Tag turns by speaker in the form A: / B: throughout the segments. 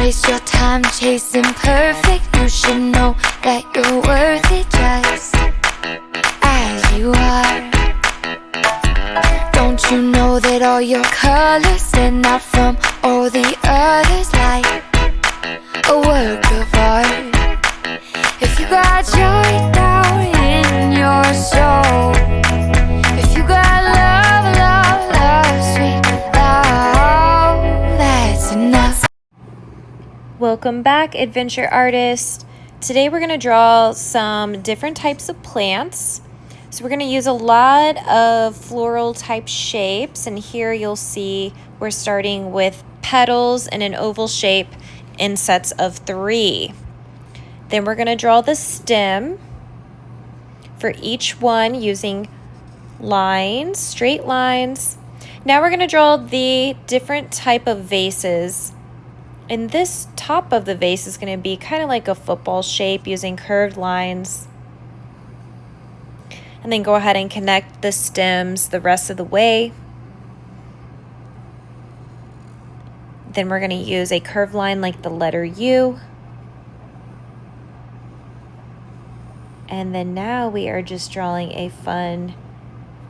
A: waste your time chasing perfect. You should know that you're worth it just as you are. Don't you know that all your colors stand out from all the others like a work of art? If you got joy down in your soul, if you got love, love, love, sweet love, that's enough.
B: Welcome back, adventure artists. Today we're going to draw some different types of plants. So we're going to use a lot of floral type shapes, and here you'll see we're starting with petals in an oval shape in sets of 3. Then we're going to draw the stem for each one using lines, straight lines. Now we're going to draw the different type of vases. And this top of the vase is going to be kind of like a football shape using curved lines. And then go ahead and connect the stems the rest of the way. Then we're going to use a curved line like the letter U. And then now we are just drawing a fun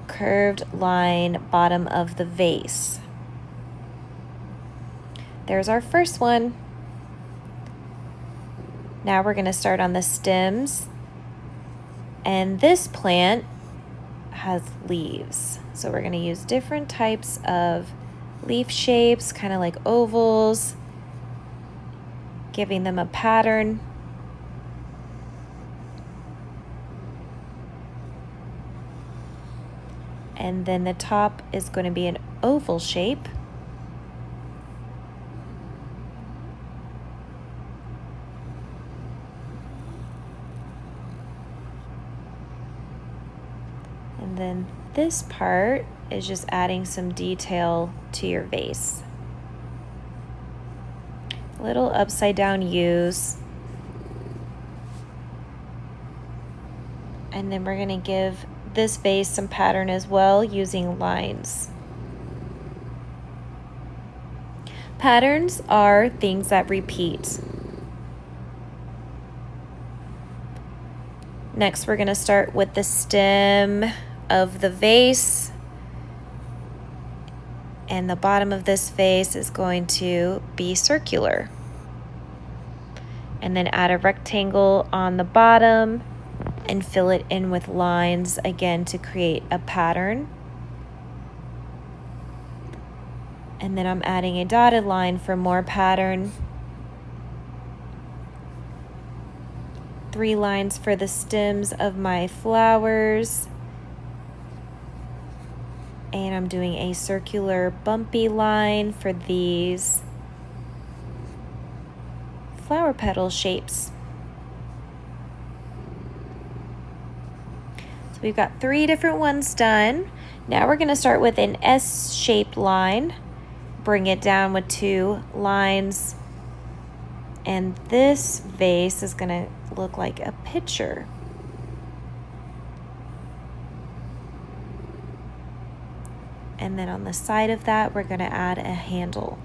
B: curved line bottom of the vase. There's our first one. Now we're going to start on the stems. And this plant has leaves. So we're going to use different types of leaf shapes, kind of like ovals, giving them a pattern. And then the top is going to be an oval shape. And then this part is just adding some detail to your vase. Little upside down U's. And then we're going to give this vase some pattern as well using lines. Patterns are things that repeat. Next, we're going to start with the stem of the vase, and the bottom of this vase is going to be circular. And then add a rectangle on the bottom and fill it in with lines again to create a pattern. And then I'm adding a dotted line for more pattern. 3 lines for the stems of my flowers. And I'm doing a circular bumpy line for these flower petal shapes. So we've got 3 different ones done. Now we're going to start with an S-shaped line, bring it down with 2 lines, and this vase is going to look like a pitcher. And then on the side of that, we're going to add a handle.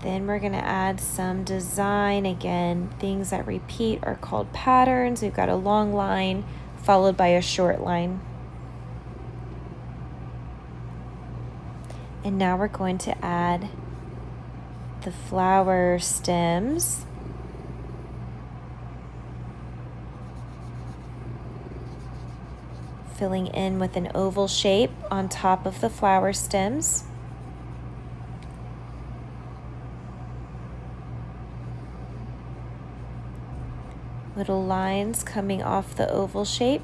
B: Then we're going to add some design. Again, things that repeat are called patterns. We've got a long line followed by a short line. And now we're going to add the flower stems. Filling in with an oval shape on top of the flower stems. Little lines coming off the oval shape.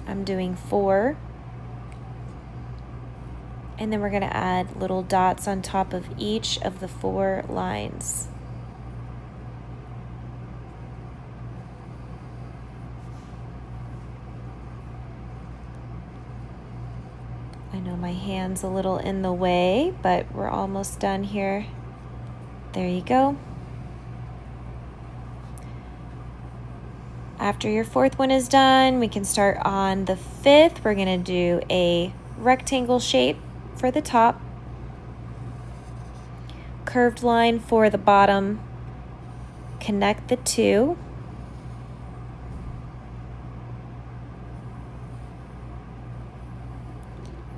B: I'm doing 4. And then we're going to add little dots on top of each of the 4 lines. I know my hand's a little in the way, but we're almost done here. There you go. After your fourth one is done, we can start on the fifth. We're going to do a rectangle shape for the top, curved line for the bottom, connect the two.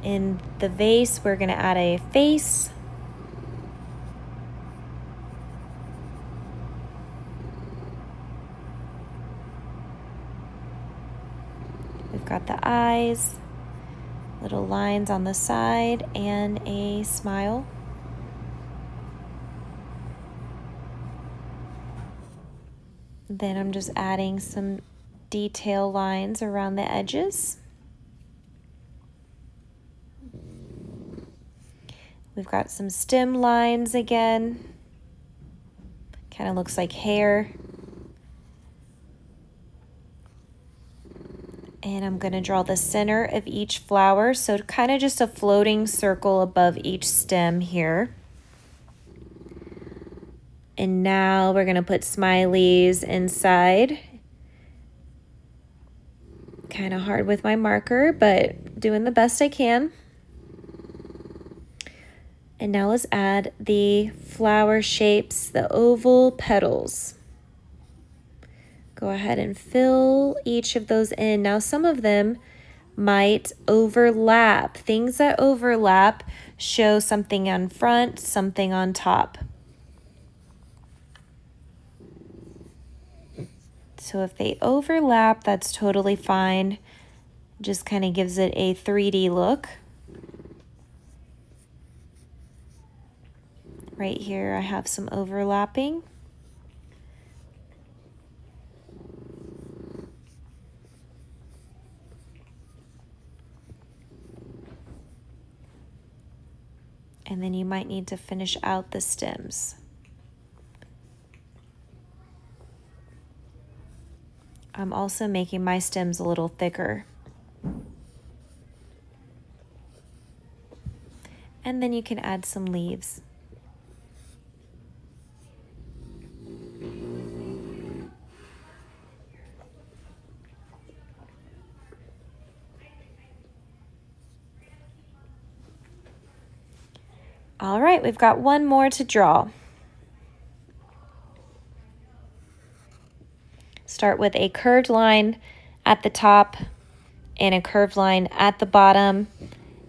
B: In the vase, we're going to add a face. We've got the eyes, little lines on the side, and a smile. Then I'm just adding some detail lines around the edges. We've got some stem lines again. Kind of looks like hair. And I'm going to draw the center of each flower, so kind of just a floating circle above each stem here. And now we're going to put smileys inside. Kind of hard with my marker, but doing the best I can. And now let's add the flower shapes, the oval petals. Go ahead and fill each of those in. Now some of them might overlap. Things that overlap show something on front, something on top. So if they overlap, that's totally fine. Just kind of gives it a 3D look. Right here I have some overlapping. And then you might need to finish out the stems. I'm also making my stems a little thicker. And then you can add some leaves. All right, we've got one more to draw. Start with a curved line at the top and a curved line at the bottom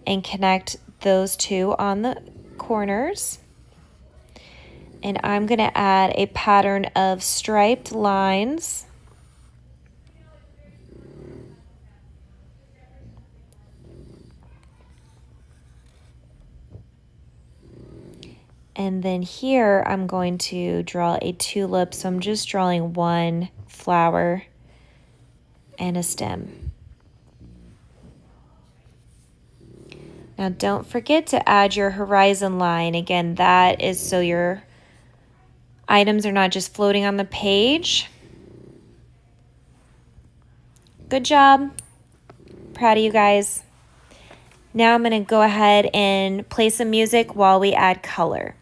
B: and connect those two on the corners. And I'm going to add a pattern of striped lines. And then here I'm going to draw a tulip, so I'm just drawing one flower and a stem. Now don't forget to add your horizon line. Again, that is so your items are not just floating on the page. Good job. Proud of you guys. Now I'm going to go ahead and play some music while we add color.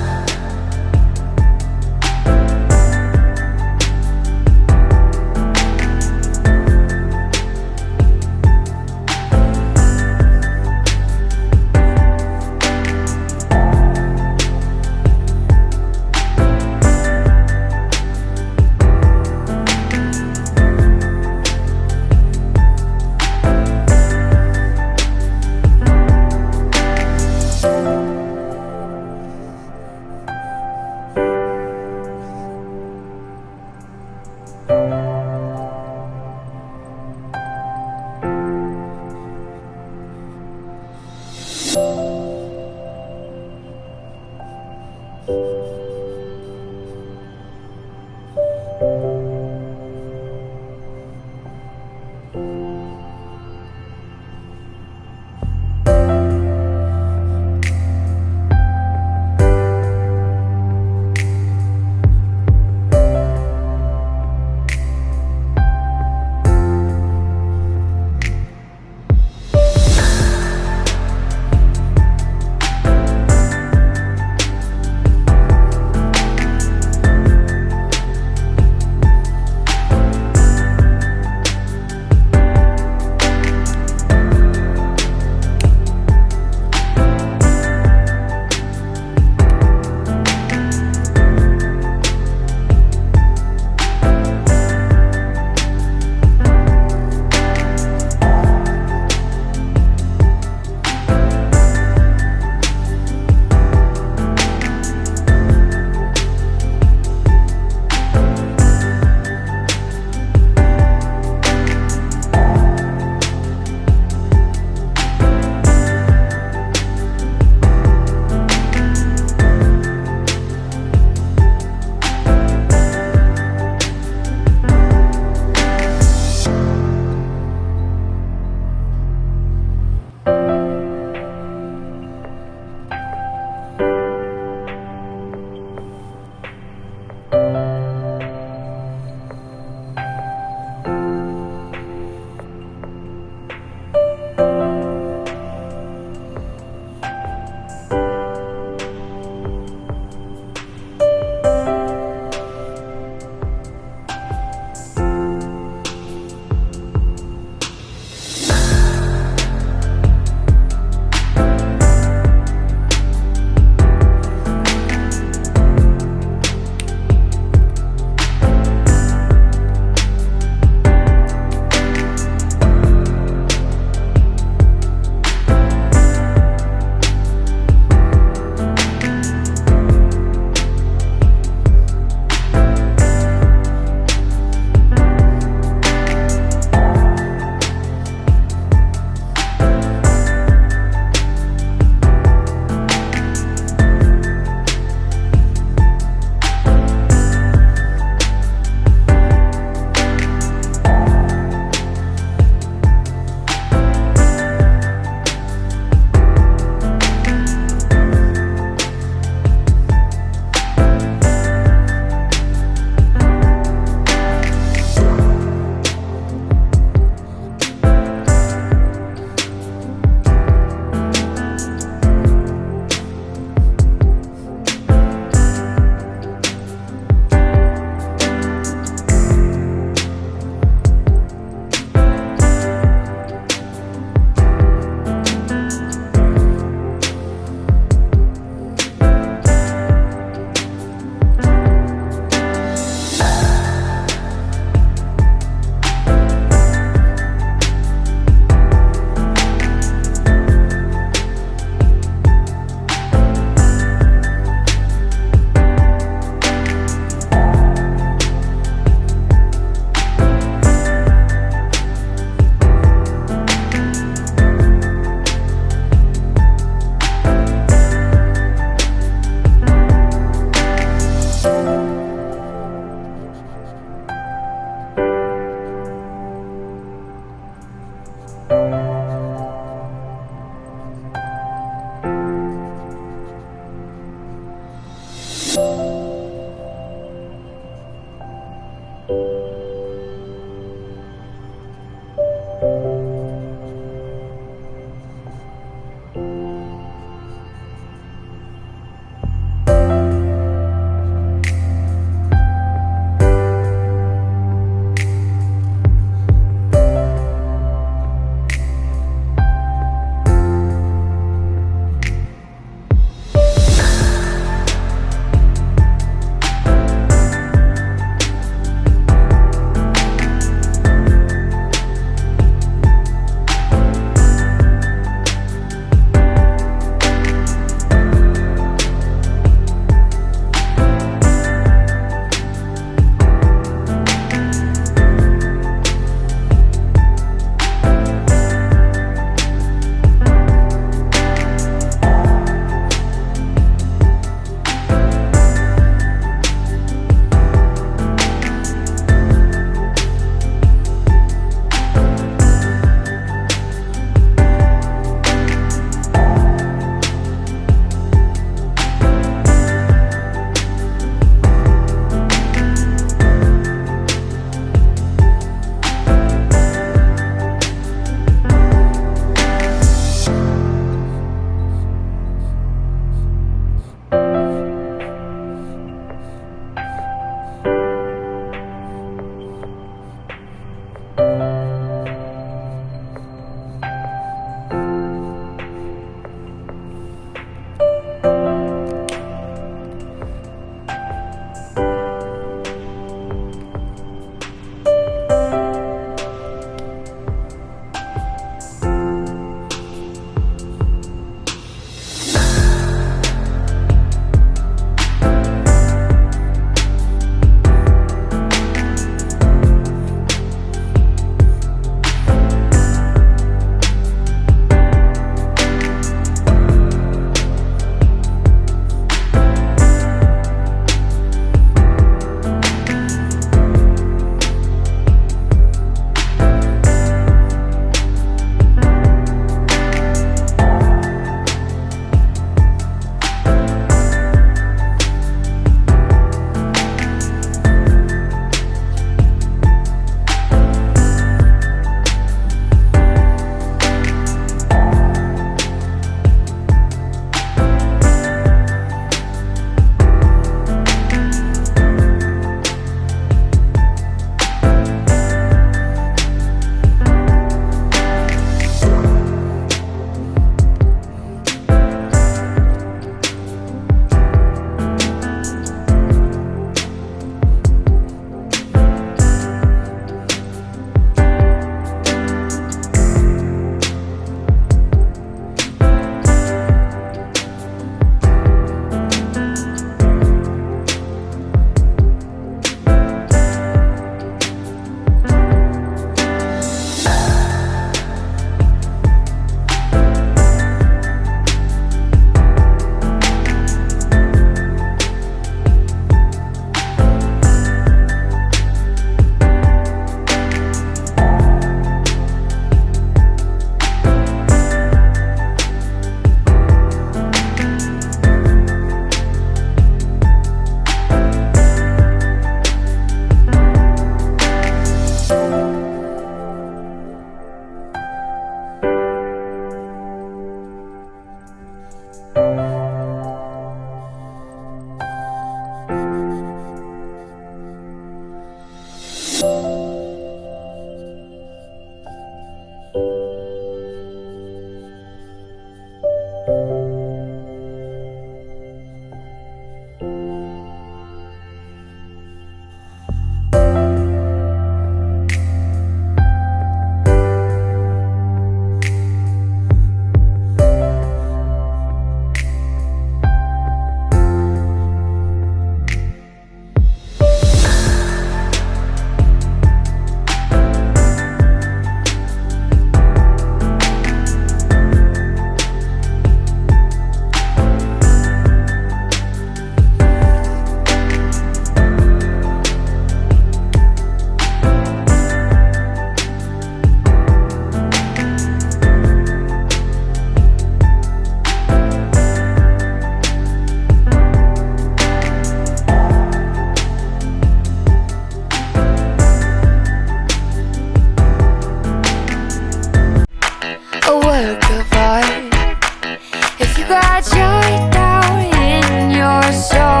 A: If you got joy down in your soul.